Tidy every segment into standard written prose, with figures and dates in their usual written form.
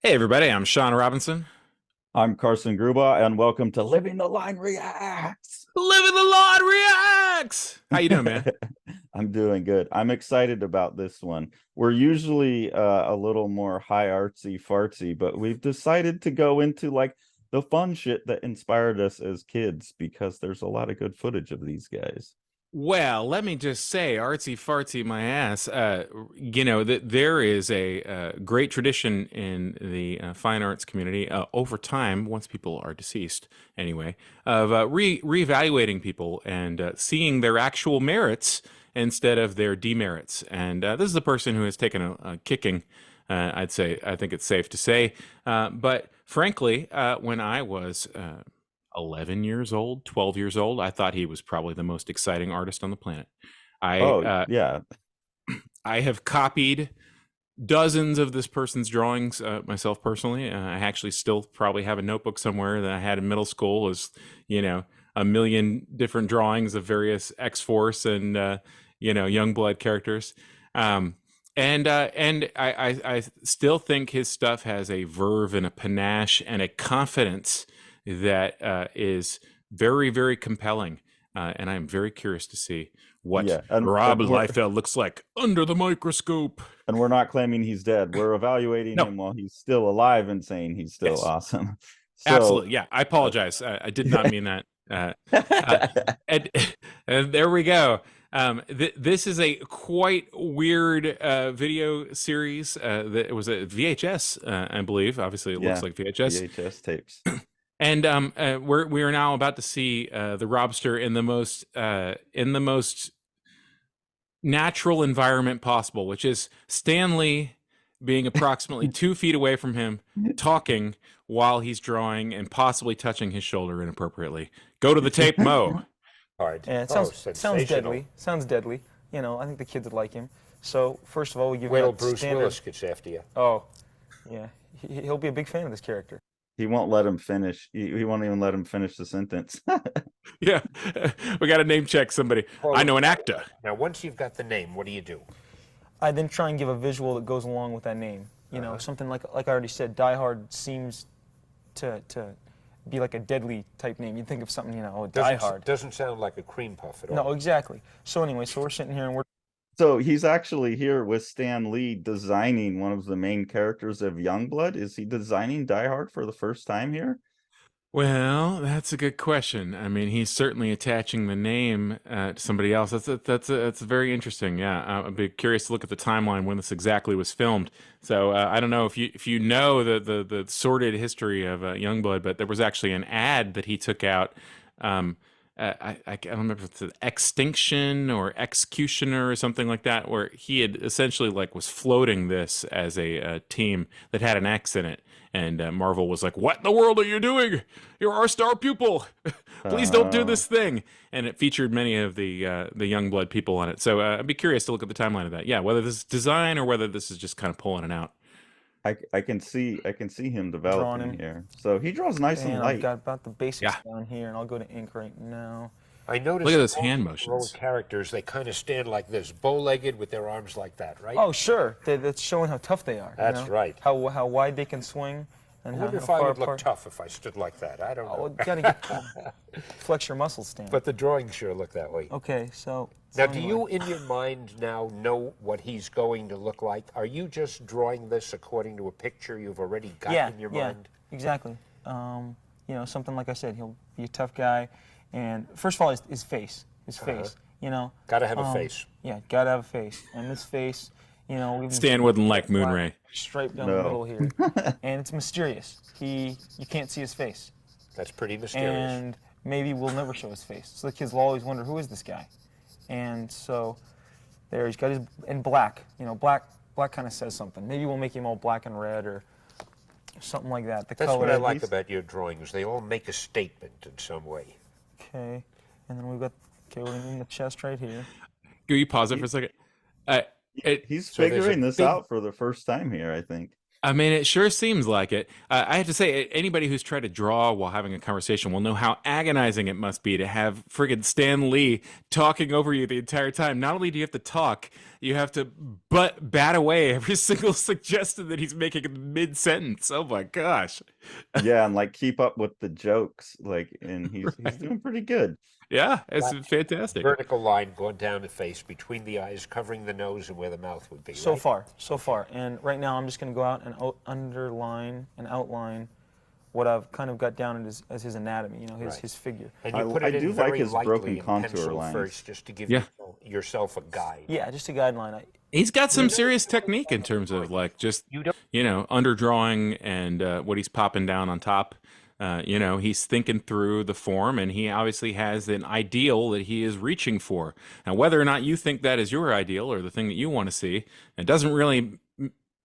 Hey everybody, I'm Sean Robinson. I'm Carson Grubaugh, and welcome to Living the Line Reacts. Living the Lord Reacts! How you doing, man? I'm doing good. I'm excited about this one. We're usually a little more high artsy fartsy, but we've decided to go into like the fun shit that inspired us as kids because there's a lot of good footage of these guys. Well, let me just say, artsy fartsy my ass. That there is a great tradition in the fine arts community over time, once people are deceased, anyway, of reevaluating people and seeing their actual merits instead of their demerits. And this is a person who has taken a kicking. I'd say, I think it's safe to say. But frankly, when I was 11 years old, 12 years old, I thought he was probably the most exciting artist on the planet. I Oh, uh, yeah. I have copied dozens of this person's drawings myself personally. I actually still probably have a notebook somewhere that I had in middle school as, a million different drawings of various X-Force and Youngblood characters. And I still think his stuff has a verve and a panache and a confidence that is very, very compelling. And I'm very curious to see what Yeah. And Rob and we're Liefeld looks like under the microscope. and we're not claiming he's dead. We're evaluating No, him while he's still alive and saying he's still yes, awesome. So, absolutely. Yeah, I uh, apologize. I did not mean that. Uh, and, and there we go. This is a quite weird video series. That it was a VHS, I believe. Obviously, it looks yeah, like VHS. VHS tapes. And we are now about to see the Robster in the most natural environment possible, which is Stanley being approximately 2 feet away from him, talking while he's drawing and possibly touching his shoulder inappropriately. Go to the tape, Mo. Hard. Yeah, it Oh, sounds sensational. deadly. Sounds deadly. I think the kids would like him. So first of all, we give him Wait till that Bruce standard. Willis gets after you. Oh, yeah, he'll be a big fan of this character. He won't let him finish. He won't even let him finish the sentence. Yeah, we got to name check somebody. I Well, know an actor. now, once you've got the name, what do you do? I then try and give a visual that goes along with that name. Something like I already said, Diehard seems to be like a deadly type name. You'd think of something, Diehard. Doesn't sound like a cream puff at all. No, exactly. So anyway, so we're sitting here and we're So he's actually here with Stan Lee designing one of the main characters of Youngblood. Is he designing Die Hard for the first time here? Well, that's a good question. I mean, he's certainly attaching the name to somebody else. That's very interesting. Yeah, I'd be curious to look at the timeline when this exactly was filmed. So I don't know if you know the sordid history of Youngblood, but there was actually an ad that he took out. I don't remember if it's Extinction or Executioner or something like that, where he had essentially like was floating this as a team that had an X in it. And Marvel was like, "What in the world are you doing? You're our star pupil. Please don't do Uh, this thing." And it featured many of the Youngblood people on it. So I'd be curious to look at the timeline of that. Yeah, whether this is design or whether this is just kind of pulling it out. I can see him drawing developing him. here. So he draws nice and And I've light. got about the basics Yeah, down here, and I'll go to ink right now. I look noticed at those all hand the heroic motions. characters, they kind of stand like this, bow-legged with their arms like that, right? Oh, sure. That's showing how tough they are. That's right. How wide they can swing, and I how wonder if far I would look apart. tough if I stood like that. I don't Oh, know. you gotta get flex your muscles, Stan. But the drawings sure look that way. Okay, so Now, do anyway. you, in your mind now, know what he's going to look like? Are you just drawing this according to a picture you've already got in your mind? Exactly. Something like I said, he'll be a tough guy, and first of all, his face, face. Gotta have a face. Yeah, gotta have a face, and this face, we've Stan wouldn't like Moonray. stripe down the No. middle here, and it's mysterious. You can't see his face, That's pretty mysterious. and maybe we'll never show his face. So the kids will always wonder, who is this guy? And so there he's got his in black. Black kind of says something. Maybe we'll make him all black and red or something like that. The That's color. what I like He's- about your drawings. They all make a statement in some way. Okay, and then we've got we're in the chest right here. Can you pause it for a second? Uh, it, He's So there's a figuring this big- out for the first time here, I think. I mean, it sure seems like it. I have to say, anybody who's tried to draw while having a conversation will know how agonizing it must be to have friggin' Stan Lee talking over you the entire time. Not only do you have to talk, you have to bat away every single suggestion that he's making in mid-sentence. Oh my gosh. Yeah, and like keep up with the jokes, like, and he's Right. doing pretty good. Yeah, it's Flat, fantastic. vertical line going down the face, between the eyes, covering the nose and where the mouth would be, So right? far. And right now I'm just going to go out and underline and outline what I've kind of got down as his anatomy, you know, Right. his figure. And you put I it in do like very his lightly broken in contour pencil lines. first, just to give Yeah. yourself a guide. Yeah, just a guideline. He's got some serious technique in terms of like just, You don't. underdrawing and what he's popping down on top. He's thinking through the form, and he obviously has an ideal that he is reaching for. Now, whether or not you think that is your ideal or the thing that you want to see, it doesn't really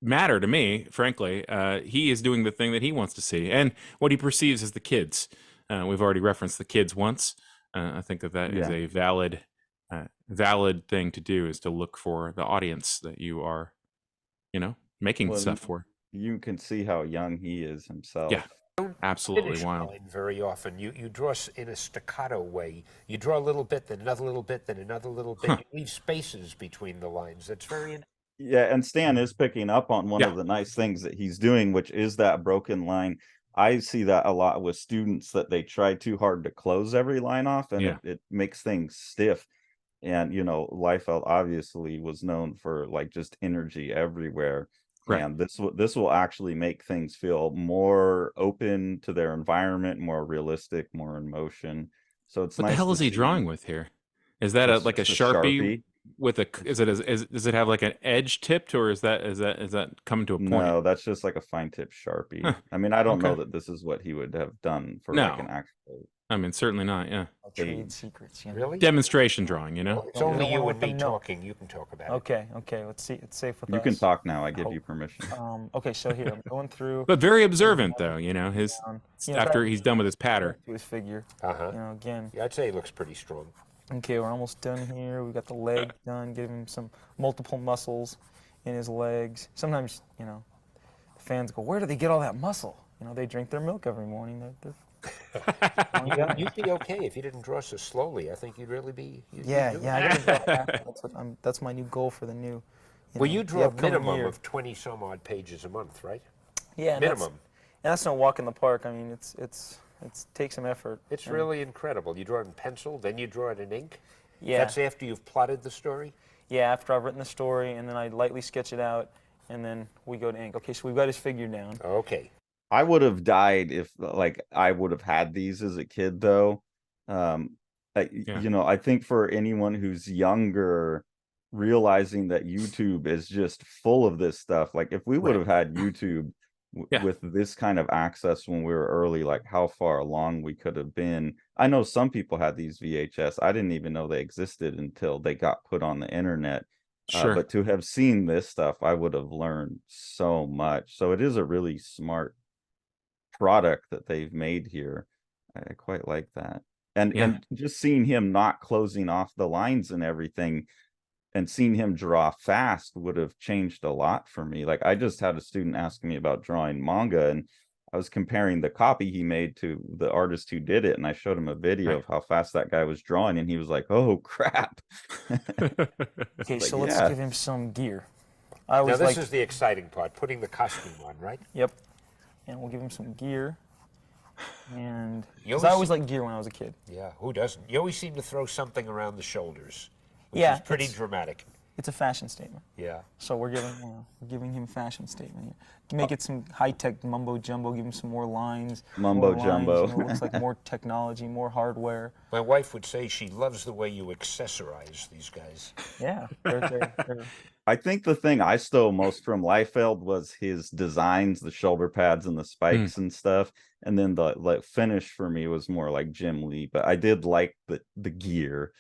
matter to me, frankly. He is doing the thing that he wants to see, and what he perceives as the kids. We've already referenced the kids once. I think that is Yeah. a valid thing to do, is to look for the audience that you are, making Well, stuff for. you can see how young he is himself. Yeah. Absolutely Finish wild. line very often. You draw in a staccato way. You draw a little bit, then another little bit, then another little bit. Huh. You leave spaces between the lines. That's very. Yeah, and Stan is picking up on one Yeah. of the nice things that he's doing, which is that broken line. I see that a lot with students, that they try too hard to close every line off, and Yeah. it makes things stiff. And Liefeld obviously was known for like just energy everywhere. Right. And this will actually make things feel more open to their environment, more realistic, more in motion. So it's What nice the hell to is he see. drawing with here? Is that It's like a just a Sharpie with a? Does it have like an edge tipped, or is that coming to a point? No, that's just like a fine tip Sharpie. Huh. I mean, I don't know Okay. that this is what he would have done for No. like an actual. I mean, certainly not. Yeah. Trade secrets, you know. Really? Demonstration drawing. It's Don't- only don't you wanna and let me them know. talking. You can talk about it. Okay, let's see. It's safe with You us. can talk now. I give hope. you permission. Okay, so here I'm going through. But very observant, though. His After he's done with his patter. to his figure. Uh-huh. Again. Yeah, I'd say he looks pretty strong. Okay, we're almost done here. We got the leg done. Give him some multiple muscles in his legs. Sometimes, the fans go, "Where do they get all that muscle?" They drink their milk every morning. They're You'd be okay if you didn't draw so slowly. I think you'd really be. Yeah. I gotta draw that. That's my new goal for the new. Well, you the draw a upcoming minimum year. of 20 some odd pages a month, right? Yeah, and minimum. That's no walk in the park. I mean, it takes some effort. It's and- really incredible. You draw it in pencil, then you draw it in ink. Yeah. That's after you've plotted the story. Yeah, after I've written the story, and then I lightly sketch it out, and then we go to ink. Okay, so we've got his figure down. Okay. I would have died if like I would have had these as a kid, though. I think for anyone who's younger, realizing that YouTube is just full of this stuff. Like if we would have had YouTube with this kind of access when we were early, like how far along we could have been. I know some people had these VHS. I didn't even know they existed until they got put on the internet. Sure. But to have seen this stuff, I would have learned so much. So it is a really smart product that they've made here. I quite like that. And just seeing him not closing off the lines and everything, and seeing him draw fast would have changed a lot for me. Like I just had a student ask me about drawing manga, and I was comparing the copy he made to the artist who did it, and I showed him a video of how fast that guy was drawing, and he was like, "Oh crap." Okay, so Like, let's yeah. give him some gear. Now this is the exciting part, putting the costume on, right? Yep. And we'll give him some gear. And You because I always- always liked gear when I was a kid. Yeah, who doesn't? You always seem to throw something around the shoulders, which Yeah, is pretty it's- dramatic. It's a fashion statement. Yeah. So we're giving him a fashion statement here. Make it some high-tech mumbo jumbo. Give him some more lines. Mumbo more jumbo. Lines, it looks like more technology, more hardware. My wife would say she loves the way you accessorize these guys. Yeah. They're I think the thing I stole most from Liefeld was his designs, the shoulder pads and the spikes and stuff. And then the finish for me was more like Jim Lee, but I did like the gear,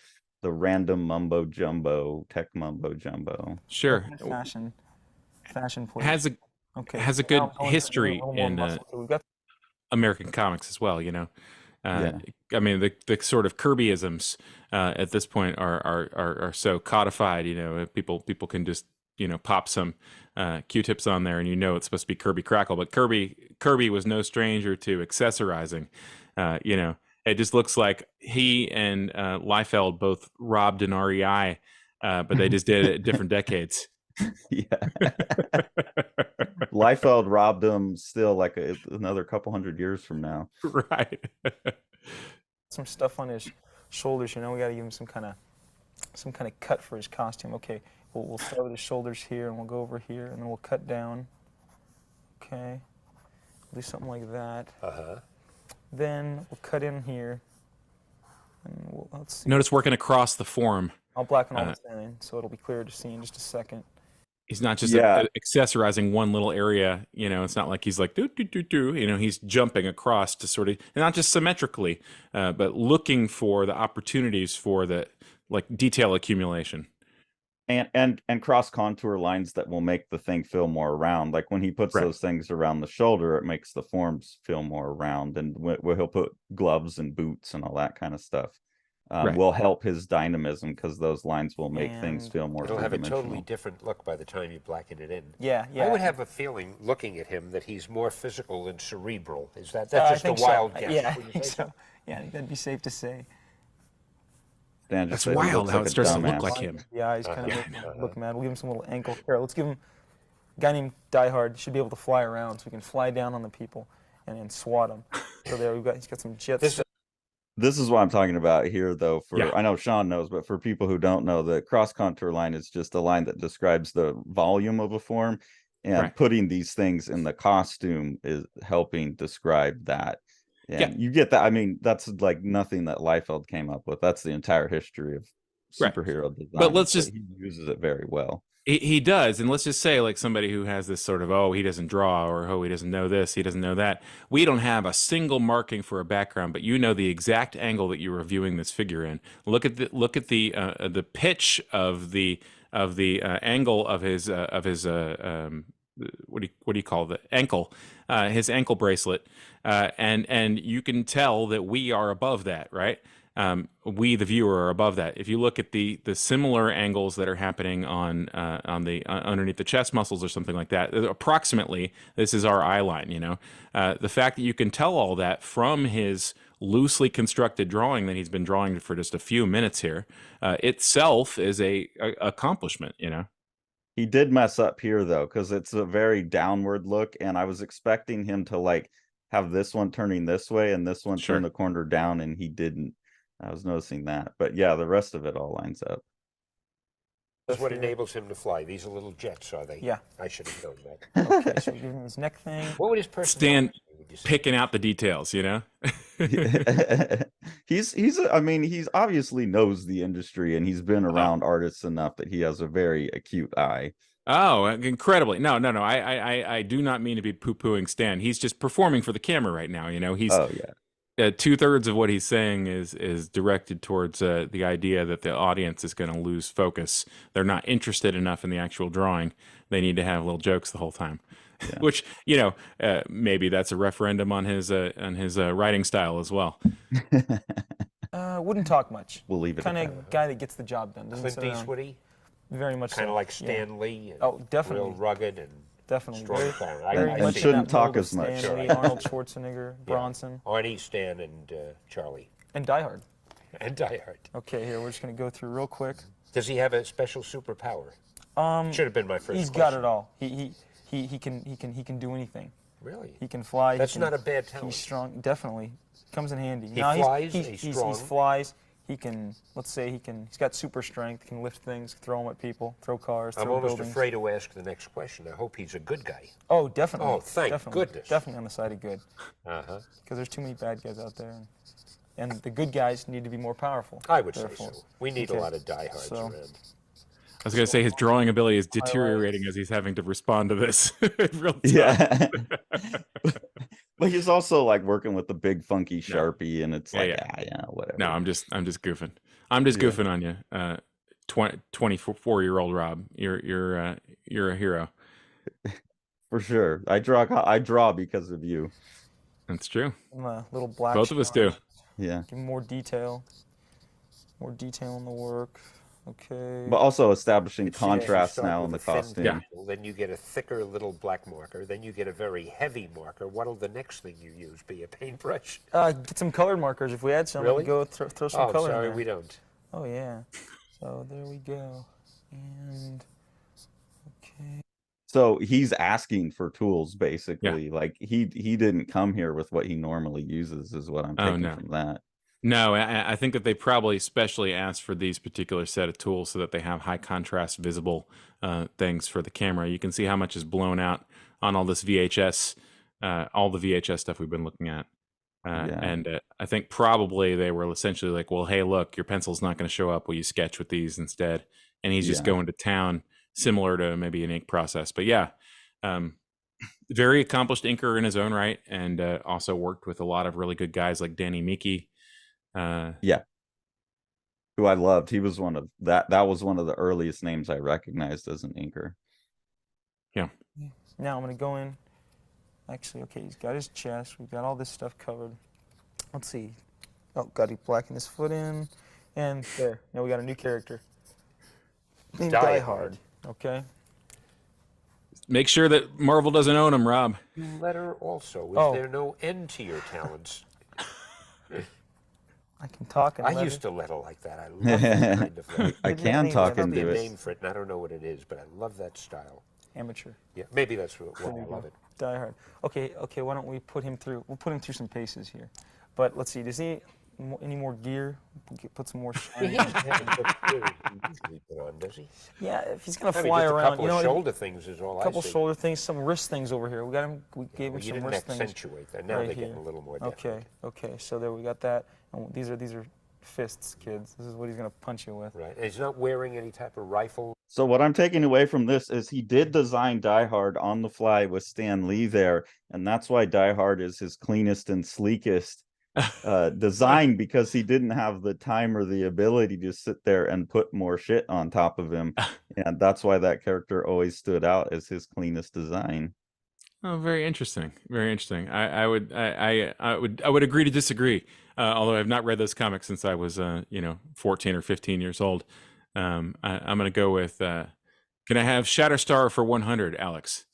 the random mumbo jumbo, tech mumbo jumbo. Sure. fashion plate. Has a good history in American comics as well. I mean, the sort of Kirbyisms at this point are so codified. People can just pop some Q-tips on there, and it's supposed to be Kirby Crackle. But Kirby was no stranger to accessorizing. It just looks like he and Liefeld both robbed an REI, but they just did it at different decades. Yeah. Liefeld robbed him still like another couple hundred years from now. Right. Some stuff on his shoulders, we got to give him some kind of cut for his costume. Okay, we'll start with his shoulders here, and we'll go over here, and then we'll cut down. Okay, do something like that. Then we'll cut in here, and let's see. Notice working across the form. I'll blacken all this in, so it'll be clearer to see in just a second. He's not just accessorizing one little area, it's not like he's like, he's jumping across to sort of, and not just symmetrically, but looking for the opportunities for the detail accumulation. And cross contour lines that will make the thing feel more round. Like when he puts those things around the shoulder, it makes the forms feel more round. And where he'll put gloves and boots and all that kind of stuff. Will help his dynamism, because those lines will make things feel more it'll have a totally different look by the time you blacken it in. Yeah. I would have a feeling, looking at him, that he's more physical than cerebral. Is that's just a wild guess? Yeah, I think so. Yeah, that'd be safe to say. Dan, that's wild how it starts to look like him. Yeah, he's kind of look mad. We'll give him some little ankle care. Let's give him a guy named Diehard. Should be able to fly around, so he can fly down on the people and swat them. So there, he's got some jets. This is what I'm talking about here, though. I know Sean knows, but for people who don't know, the cross contour line is just a line that describes the volume of a form, and putting these things in the costume is helping describe that. And you get that. I mean, that's like nothing that Liefeld came up with. That's the entire history of superhero design. But he uses it very well. He does, and let's just say, like, somebody who has this sort of, he doesn't draw, or he doesn't know this, he doesn't know that. We don't have a single marking for a background, but the exact angle that you're viewing this figure in. Look at the pitch of the angle of his what do you call the ankle, his ankle bracelet, and you can tell that we are above that, right? We, the viewer, are above that. If you look at the similar angles that are happening on the underneath the chest muscles or something like that, approximately this is our eye line. The fact that you can tell all that from his loosely constructed drawing that he's been drawing for just a few minutes here, itself is a accomplishment. He did mess up here, though, because it's a very downward look, and I was expecting him to have this one turning this way and this one turn the corner down, and he didn't. I was noticing that, but yeah, the rest of it all lines up. That's what enables him to fly. These are little jets, are they? Yeah. I should have known that. Okay, so give him his neck thing. What would his personality Stan picking out the details, He's obviously knows the industry, and he's been around artists enough that he has a very acute eye. Oh, incredibly. No. I do not mean to be poo-pooing Stan. He's just performing for the camera right now. He's 2/3 of what he's saying is directed towards the idea that the audience is going to lose focus. They're not interested enough in the actual drawing. They need to have little jokes the whole time, which maybe that's a referendum on his writing style as well. Wouldn't talk much. We'll leave it. Kind of guy that gets the job done. Clint Eastwood-y? Very much kind of like Stan Lee. Definitely. Real rugged and definitely. I shouldn't talk as much. Arnold Schwarzenegger, Bronson. Arnie, Stan, and Charlie. And Diehard. Okay, here we're just going to go through real quick. Does he have a special superpower? Should have been my first. He's got it all. He can do anything. Really? He can fly. That's not a bad talent. He's strong. Definitely comes in handy. He flies. He's strong. He flies. He can, let's say he's got super strength, can lift things, throw them at people, throw cars, throw buildings. I'm almost afraid to ask the next question. I hope he's a good guy. Oh, definitely. Oh, thank goodness. Definitely on the side of good. Because there's too many bad guys out there. And the good guys need to be more powerful. I would say so. We need a lot of diehards around. I was going to say his drawing ability is deteriorating as he's having to respond to this. Yeah. But he's also working with the big funky Sharpie, and it's whatever. No, I'm just goofing. I'm just goofing on you. 24-year-old Rob, you're a hero. For sure. I draw because of you. That's true. Little black. Both of us do. Yeah. Give him more detail in the work. Okay. But also establishing It seems you contrast start now with in the a thin costume. pencil, then you get a thicker little black marker, then you get a very heavy marker. What'll the next thing you use be? A paintbrush? Get some colored markers if we had some. Really? We could go throw some Oh, color in sorry, there. we don't. Oh yeah. So there we go. And okay. So he's asking for tools, Yeah. basically. Like he didn't come here with what he normally uses, is what I'm Oh, taking no. from that. No, I think that they probably specially asked for these particular set of tools so that they have high contrast visible things for the camera. You can see how much is blown out on all this VHS, all the VHS stuff we've been looking at. Yeah. And I think probably they were essentially like, well, hey, look, your pencil's not going to show up. Will you sketch with these instead? And he's just Yeah. going to town, similar to maybe an ink process. But yeah, very accomplished inker in his own right, and also worked with a lot of really good guys like Danny Miki. Yeah. Who I loved. He was one of that was one of the earliest names I recognized as an inker. Yeah. Now I'm gonna go in. Actually, okay, he's got his chest. We've got all this stuff covered. Let's see. Oh, got to blacken his foot in. And there. Now we got a new character. Named Diehard. Okay. Make sure that Marvel doesn't own him, Rob. You letter also. Is Oh. there no end to your talents? I can talk and I letter. used to letter like that. I love that kind of letter. I can talk There'll be into a it. name for it, and I don't know what it is, but I love that style. Amateur. Yeah, maybe that's why I love it. Diehard. Okay, why don't we put him through, we'll put him through some paces here. But let's see, does he any more gear? Put some more shine. He doesn't have as much gear as he usually put on, does he? Yeah, if he's gonna I mean, fly just a around, couple you know, of shoulder things is all a couple I see. shoulder things, some wrist things over here. We got him. We gave him Well, you some didn't wrist things. accentuate that. Now right they're getting here. a little more definite. Okay. So there we got that. And these are fists, kids. This is what he's gonna punch you with. Right. And he's not wearing any type of rifle. So what I'm taking away from this is he did design Diehard on the fly with Stan Lee there, and that's why Diehard is his cleanest and sleekest design, because he didn't have the time or the ability to sit there and put more shit on top of him, and that's why that character always stood out as his cleanest design. Oh, very interesting. Very interesting. I would agree to disagree. Although I've not read those comics since I was 14 or 15 years old. I'm going to go with can I have Shatterstar for 100, Alex?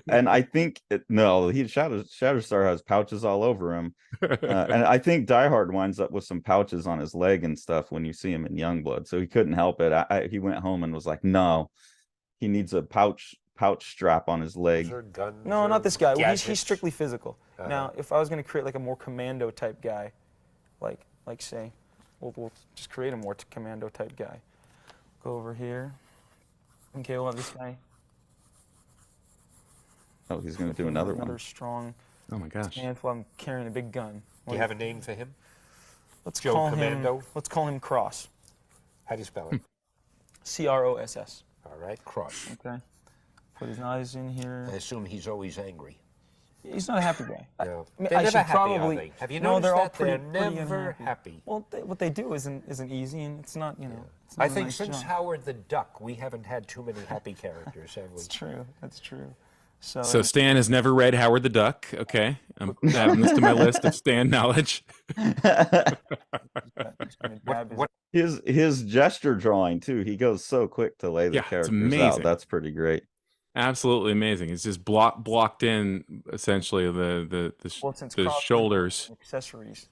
And I think Shatterstar has pouches all over him, and I think Diehard winds up with some pouches on his leg and stuff when you see him in Youngblood, so he couldn't help it. He went home and was like, no, he needs a pouch strap on his leg. Guns No, not this guy. Well, he's gadgets. strictly physical. Now, if I was gonna create like a more commando type guy, like say, we'll just create a more commando type guy. Go over here. Okay, we'll have this guy. Oh, he's going to do another one. Strong Oh my gosh. handful. I'm carrying a big gun. Do you have a name for him? Let's Joe call Commando? him. Let's call him Cross. How do you spell it? CROSS. All right, Cross. Okay. Put his eyes in here. I assume he's always angry. He's not a happy guy. No. I mean, They're I never should happy, probably. are they? Have you no, noticed they're all that? pretty, They're pretty never unhappy. happy. Well, what they do isn't easy, and it's not, it's not I a think nice since job. Howard the Duck, we haven't had too many happy characters, have we? That's true. That's true. So Stan has never read Howard the Duck. Okay, I'm adding this to my list of Stan knowledge. His gesture drawing too. He goes so quick to lay the Yeah, it's characters amazing. out. That's pretty great. Absolutely amazing. It's just blocked in essentially the shoulders. Accessories,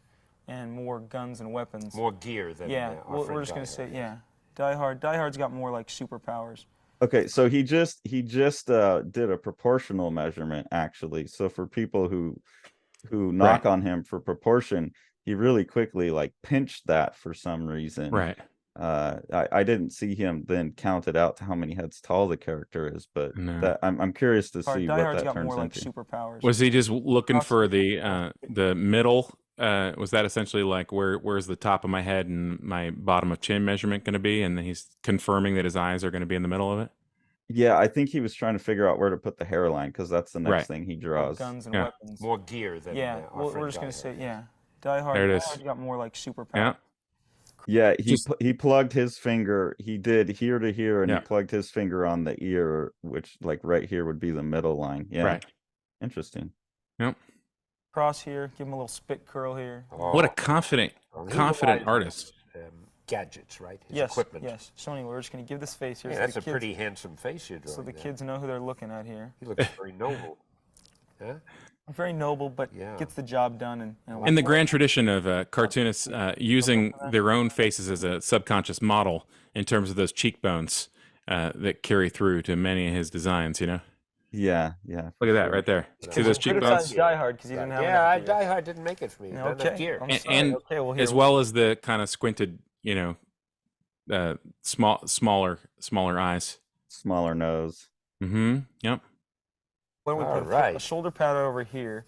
and more guns and weapons. More gear than our we're friend just gonna Diehard. say Diehard's got more like superpowers. Okay, so he just did a proportional measurement actually. So for people who knock on him for proportion, he really quickly like pinched that for some reason. Right. I didn't see him then count it out to how many heads tall the character is, but No. I'm curious to see what Diehard's that got turns more like into. superpowers. Was he just looking for the middle? Was that essentially like where's the top of my head and my bottom of chin measurement going to be, and then he's confirming that his eyes are going to be in the middle of it? Yeah, I think he was trying to figure out where to put the hairline, because that's the next thing he draws. Guns and Yeah. weapons. More gear than Yeah, our friend we're just gonna Diehard. say Diehard. There it is. Diehard's got more like superpowers. Yeah. Yeah, Just- he plugged his finger. He did here to here, and Yeah. he plugged his finger on the ear, which like right here would be the middle line. Yeah, Right. interesting. Yep. Cross here. Give him a little spit curl here. Oh, What a confident he relies on artist. us. gadgets, right? His Yes, equipment. yes. So anyway, we're just going to give this face here. Yeah, so that's the a kids, pretty handsome face you're drawing. so the there. kids know who they're looking at here. He looks very noble. Huh? Very noble, but Yeah. gets the job done. And In the grand tradition of cartoonists using their own faces as a subconscious model in terms of those cheekbones that carry through to many of his designs, you know? Yeah. Look at that right there. See those criticize cheekbones? Diehard because he didn't have Yeah, enough gear. Diehard didn't make it for me. Yeah, Not enough gear. I'm sorry. And Okay, well, here as well as the kind of squinted, you know, smaller eyes. Smaller nose. Mm-hmm. Yep. Why don't we All put right. a shoulder pad over here,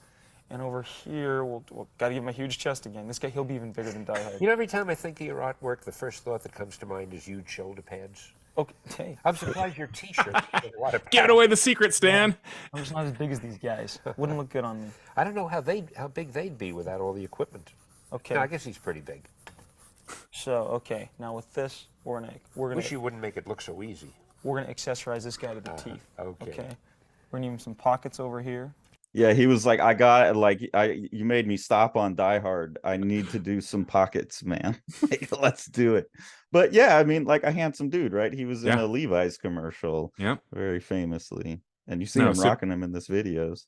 and over here we'll got to give him a huge chest again. This guy, he'll be even bigger than Diehard. You know, every time I think of your artwork, the first thought that comes to mind is huge shoulder pads. Okay, I'm surprised your T-shirt has a lot of pads. Give away the secret, Stan. I'm just not as big as these guys. Wouldn't look good on me. I don't know how big they'd be without all the equipment. Okay. No, I guess he's pretty big. So okay, now with this, we're gonna Wish you wouldn't make it look so easy. accessorize this guy to the teeth. Okay. We're gonna give him some pockets over here. Yeah, he was like, you made me stop on Die Hard. I need to do some pockets, man. Like, let's do it. But yeah, I mean, like a handsome dude, right? He was in a Levi's commercial, very famously, and you see him rocking them in this videos.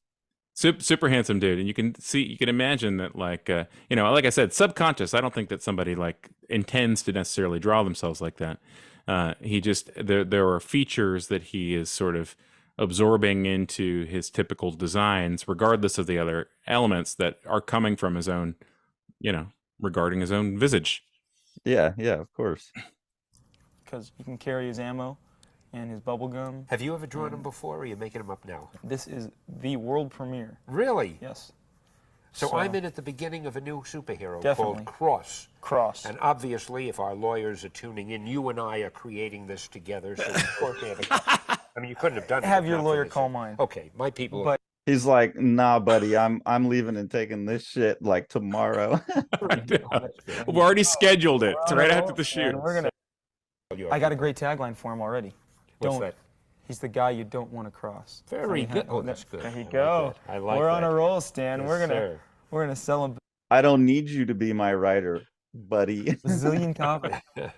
Super handsome dude, and you can imagine that, like, you know, like I said, subconscious. I don't think that somebody like intends to necessarily draw themselves like that. He just there are features that he is sort of absorbing into his typical designs, regardless of the other elements that are coming from his own, you know, regarding his own visage. Yeah, of course. Because he can carry his ammo and his bubble gum. Have you ever drawn them before, or are you making them up now? This is the world premiere. Really? Yes. So I'm in at the beginning of a new superhero Definitely. called Cross. Cross. And obviously, if our lawyers are tuning in, you and I are creating this together. So of course we have a, I mean, you couldn't have done it. Have if your not for lawyer this. call mine. Okay, my people. But He's like, nah, buddy, I'm leaving and taking this shit like tomorrow. We've already scheduled it. It's right after the shoot. and we're gonna. I got a great tagline for him already. What's that? He's the guy you don't want to cross. Very good. Oh, that's good. There you I like go. that. I like We're on that. a roll, Stan. Yes, we're gonna sell him I don't need you to be my writer, buddy. bazillion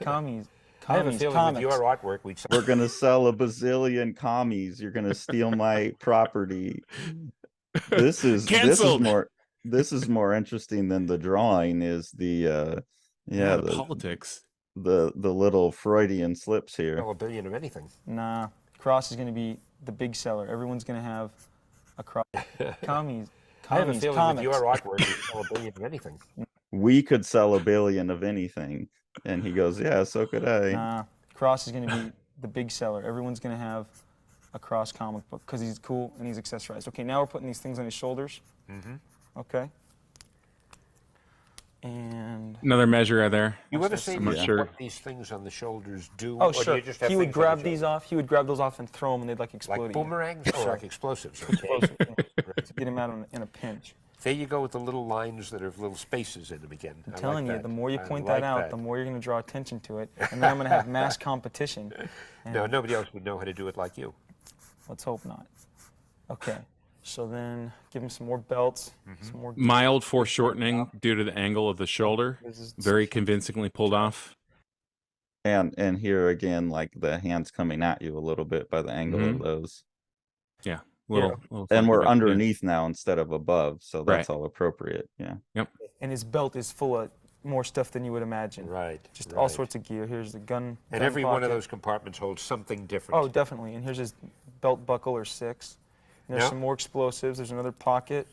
commies. I have a feeling comics. with your artwork, We're gonna sell a bazillion commies. You're gonna steal my property. This is Canceled. This is more interesting than the drawing. Is the the politics. the little Freudian slips here. sell a billion of anything. Nah, Cross is gonna be the big seller. Everyone's gonna have a Cross. commies. I have a feeling comics. with your artwork, we sell a billion of anything. We could sell a billion of anything. And he goes, yeah, so could I. Nah, Cross is gonna be the big seller. Everyone's gonna have a Cross comic book because he's cool and he's accessorized. Okay, now we're putting these things on his shoulders. Okay. And Another measure there. You ever say not sure. what these things on the shoulders do? oh or do sure, you just have he would things on the grab shoulders? these off. He would grab those off and throw them, and they'd like explode. Like again. boomerangs? Oh, like explosives. Okay. Explosive, yeah. To get him out in a pinch. There you go with the little lines that have little spaces in them again. I'm telling you, the more you point like that out, the more you're going to draw attention to it, and then I'm going to have mass competition. And No, nobody else would know how to do it like you. let's hope not. Okay, so then give him some more belts, some more. Mild foreshortening due to the angle of the shoulder. Very convincingly pulled off. And here again, like the hands coming at you a little bit by the angle of those. Yeah. Little And funky we're back, yeah. underneath now instead of above, so that's Right. all appropriate. Yeah. Yep. And his belt is full of more stuff than you would imagine. Right. Just all sorts of gear. Here's the gun. And gun every one of pocket. those compartments holds something different. Oh, definitely. And here's his belt buckle or 6. And there's Yeah. some more explosives. There's another pocket.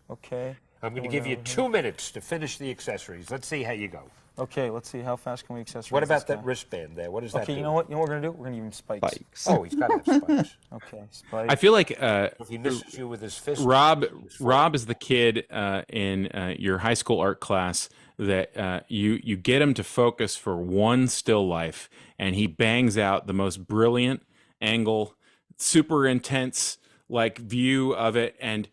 Okay. I'm going to give you 2 minutes to finish the accessories. Let's see how you go. Okay, let's see. How fast can we accessorize What about this that guy? wristband there? What does that Okay, do? you know what? You know what we're going to do? We're going to give him spikes. Spikes. Oh, he's got to have spikes. Okay, spikes. I feel like If he misses you with his fist. Rob is the kid in your high school art class that you get him to focus for one still life, and he bangs out the most brilliant angle, super intense like view of it, and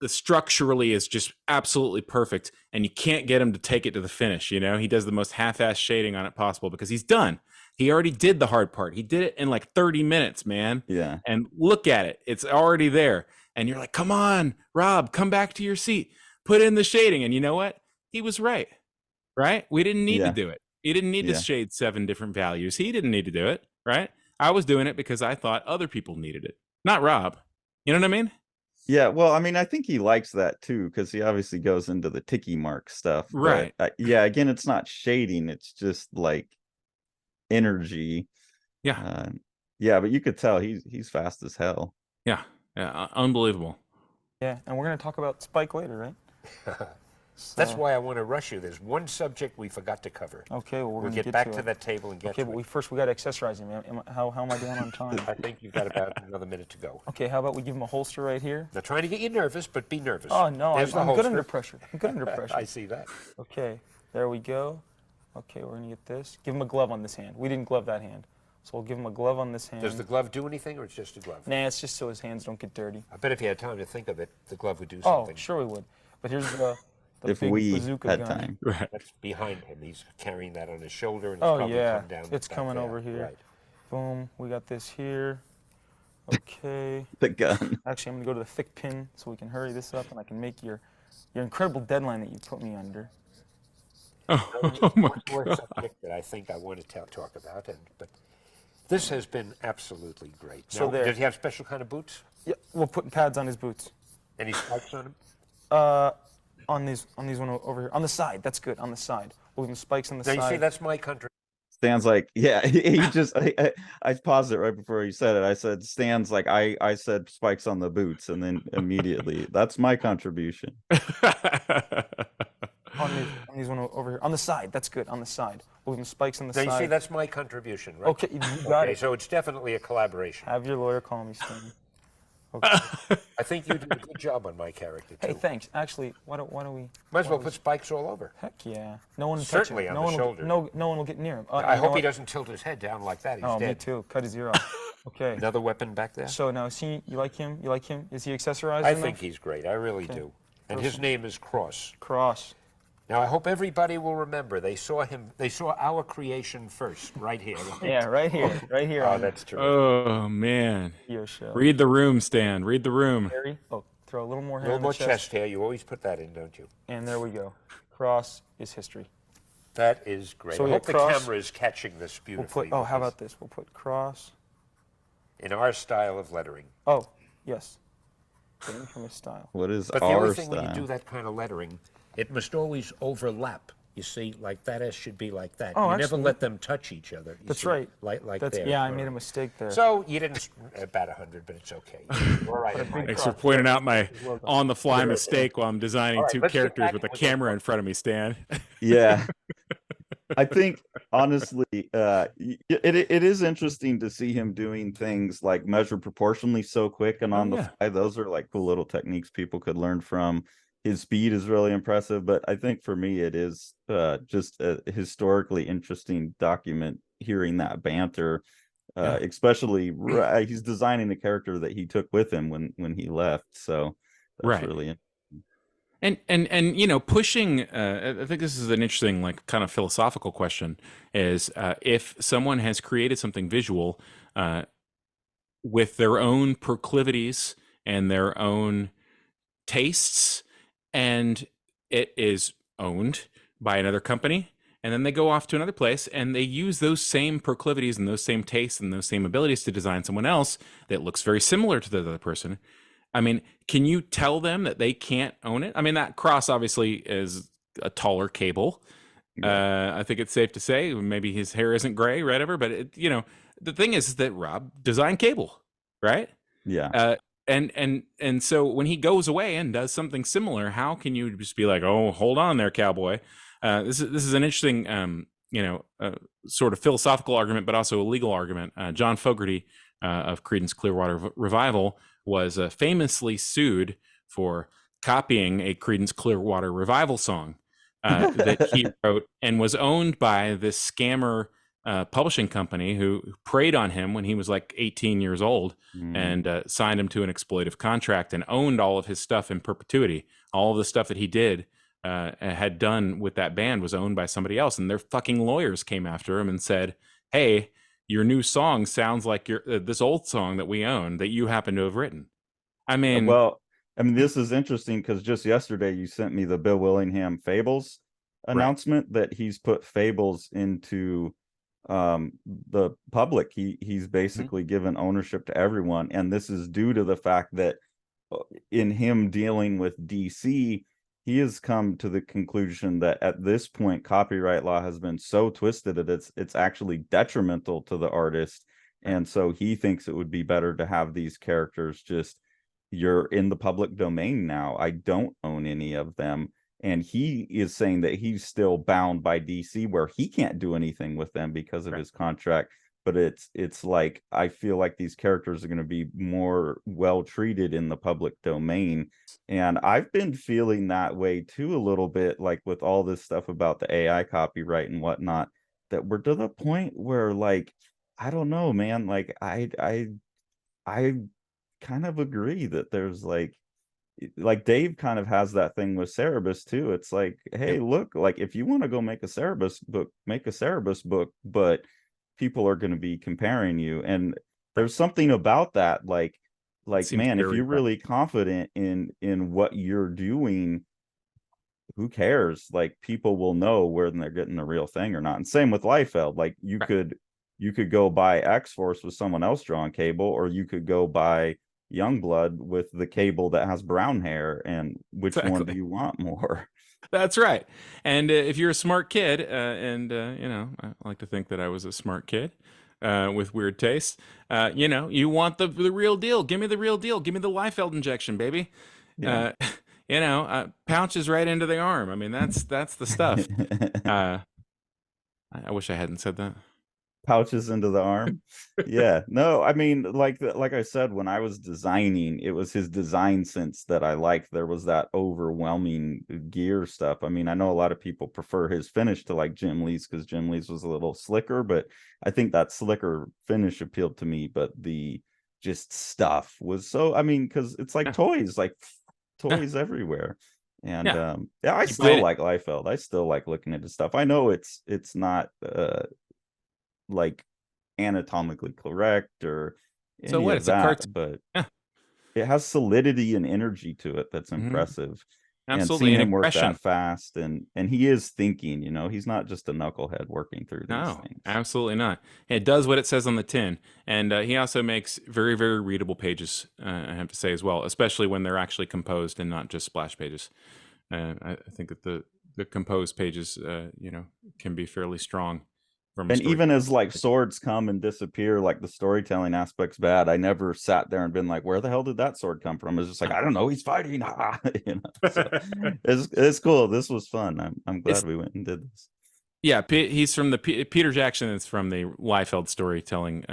the structurally is just absolutely perfect, and you can't get him to take it to the finish. You know, he does the most half-ass shading on it possible because he's done. He already did the hard part. He did it in like 30 minutes, man. Yeah. And look at it. It's already there. And you're like, come on, Rob, come back to your seat. Put in the shading. And you know what? He was right. Right? We didn't need to do it. He didn't need to shade 7 different values. He didn't need to do it, right? I was doing it because I thought other people needed it, not Rob. You know what I mean? Yeah, well, I mean, I think he likes that too, because he obviously goes into the ticky mark stuff. Right. But yeah, again, it's not shading; it's just like energy. Yeah. Yeah, but you could tell he's fast as hell. Yeah. Yeah. Unbelievable. Yeah, and we're gonna talk about Spike later, right? That's why I want to rush you. There's one subject we forgot to cover. Okay, well, we'll get back to that table and get okay, to but it. first we got to accessorize him, man. How am I doing on time? I think you've got about another minute to go. Okay, how about we give him a holster right here? Now, trying to get you nervous, but be nervous. Oh, no, I'm holster. good under pressure. I'm good under pressure. I see that. Okay, there we go. Okay, we're going to get this. Give him a glove on this hand. We didn't glove that hand. So we'll give him a glove on this hand. Does the glove do anything, or it's just a glove? Nah, it's just so his hands don't get dirty. I bet if you had time to think of it, the glove would do Oh, something. sure we would. But here's the If big we bazooka had gun. time. Right. That's behind him. He's carrying that on his shoulder, and it's Oh, probably yeah. come down. It's back coming there. over here. Right. Boom, we got this here. Okay. The gun. Actually, I'm going to go to the thick pin so we can hurry this up and I can make your incredible deadline that you put me under. Oh my One more God. subject that I think I want to talk about, but this has been absolutely great. So now, there. does he have special kind of boots? Yeah, we'll put pads on his boots. Any spikes on him? On these one over here. On the side, that's good, on the side. We'll give him spikes on the Now, side. you see, that's my country. Stan's like, yeah, he just, I paused it right before he said it. I said, Stan's like, I said spikes on the boots, and then immediately, that's my contribution. on these one over here. On the side, that's good, on the side. We'll give him spikes on the Now, side. you see, that's my contribution, right? Okay, you got Okay, it. so it's definitely a collaboration. Have your lawyer call me, Stan. Okay. I think you did a good job on my character, too. Hey, thanks. Actually, why don't we? Might as well put spikes all over. Heck yeah. No one will touch Certainly him. on the shoulder. No one will get near him. I you know hope he what? doesn't tilt his head down like that. He's Oh, dead. me too. Cut his ear off. Okay. Another weapon back there? So now, see, you like him? You like him? Is he accessorized I enough? think he's great. I really do. And his name is Cross. Cross. Now, I hope everybody will remember they saw our creation first, right here. Yeah, right here. Right here. Oh, on that's true. Oh man. the video show. Read the room, Stan. Read the room. Harry. Oh, throw a little more A hair little on more the chest hair. You always put that in, don't you? And there we go. Cross is history. That is great. So I we hope got the Cross. camera is catching this We'll beautifully. put. Oh, how because about this? We'll put cross. in our style of lettering. Oh, yes. The infamous style. What is But the our only thing when you style? do that kind of lettering, it must always overlap. You see, like that S should be like that. Oh, you never actually, let them touch each other. You That's see, right. Like That's there. yeah. I made a mistake there. So you didn't bat 100, but it's okay. You're all right. in my Thanks book. for pointing out my on-the-fly mistake while I'm designing All right, two let's get characters back with a to the camera in front of me, Stan. Yeah. I think honestly, it is interesting to see him doing things like measure proportionally so quick and on the fly. Those are like cool little techniques people could learn from. His speed is really impressive, but I think for me it is just a historically interesting document hearing that banter, especially he's designing a character that he took with him when he left. So that's really interesting. And you know, pushing I think this is an interesting, like, kind of philosophical question, is if someone has created something visual with their own proclivities and their own tastes, and it is owned by another company, and then they go off to another place and they use those same proclivities and those same tastes and those same abilities to design someone else that looks very similar to the other person. I mean, can you tell them that they can't own it? I mean, that Cross obviously is a taller Cable. I think it's safe to say maybe his hair isn't gray, whatever. But it, you know, the thing is that Rob designed Cable, right? Yeah. And so when he goes away and does something similar, how can you just be like, oh, hold on there, cowboy? This is an interesting, you know, sort of philosophical argument, but also a legal argument. John Fogerty of Creedence Clearwater Revival was famously sued for copying a Creedence Clearwater Revival song that he wrote, and was owned by this scammer publishing company who preyed on him when he was like 18 years old and signed him to an exploitive contract and owned all of his stuff in perpetuity. All of the stuff that he did had done with that band was owned by somebody else, and their fucking lawyers came after him and said, hey, your new song sounds like this old song that we own that you happen to have written. I mean, well, I mean, this is interesting because just yesterday you sent me the Bill Willingham Fables. announcement that he's put Fables into the public. He's basically given ownership to everyone, and this is due to the fact that in him dealing with DC, he has come to the conclusion that at this point copyright law has been so twisted that it's actually detrimental to the artist, and so he thinks it would be better to have these characters just, you're in the public domain now, I don't own any of them. And he is saying that he's still bound by DC, where he can't do anything with them because of his contract. But it's like, I feel like these characters are going to be more well treated in the public domain. And I've been feeling that way too, a little bit, like with all this stuff about the AI copyright and whatnot, that we're to the point where, like, I don't know, man, like I kind of agree that there's like Dave kind of has that thing with Cerebus too. It's like, hey, look, like if you want to go make a Cerebus book, make a Cerebus book, but people are going to be comparing you. And there's something about that, like man, if you're really confident in what you're doing, who cares? Like, people will know whether they're getting the real thing or not. And same with Liefeld. Like, you could go buy X-Force with someone else drawing Cable, or you could go buy Youngblood with the Cable that has brown hair, and which one do you want more? That's right. And if you're a smart kid, and you know, I like to think that I was a smart kid with weird tastes, you know, you want the real deal. Give me the real deal. Give me the Liefeld injection, baby. You know, pouches right into the arm. I mean, that's the stuff. I wish I hadn't said that. Pouches into the arm. Yeah, no, I mean, like I said, when I was designing, it was his design sense that I liked. There was that overwhelming gear stuff. I mean, I know a lot of people prefer his finish to like Jim Lee's, because Jim Lee's was a little slicker, but I think that slicker finish appealed to me. But the just stuff was so, I mean, because it's like toys everywhere. And yeah, I still like Liefeld. I still like looking at his stuff. I know it's not like anatomically correct or any so what? Of it's that, a cartoon, but it has solidity and energy to it that's impressive. Absolutely. And seeing him work that fast, and he is thinking, you know, he's not just a knucklehead working through these things. Absolutely not. It does what it says on the tin, and he also makes very, very readable pages, I have to say, as well, especially when they're actually composed and not just splash pages. I think that the composed pages, you know, can be fairly strong. And even as like swords come and disappear, like the storytelling aspect's bad, I never sat there and been like, where the hell did that sword come from? It's just like, I don't know, he's fighting. You know, so it's cool. This was fun. I'm glad we went and did this. Yeah, he's from the Peter Jackson is from the Liefeld storytelling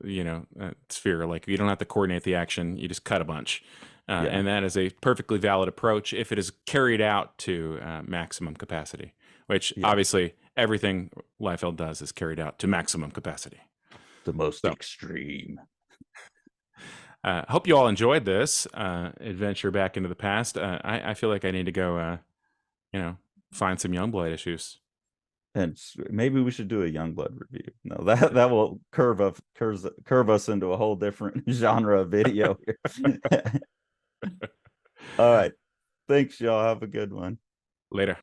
you know, sphere. Like, you don't have to coordinate the action, you just cut a bunch. And that is a perfectly valid approach if it is carried out to maximum capacity, which obviously everything Liefeld does is carried out to maximum capacity. The most extreme. Hope you all enjoyed this adventure back into the past. I feel like I need to go, you know, find some Youngblood issues. And maybe we should do a Youngblood review. No, that will curve us into a whole different genre of video here. All right. Thanks, y'all. Have a good one. Later.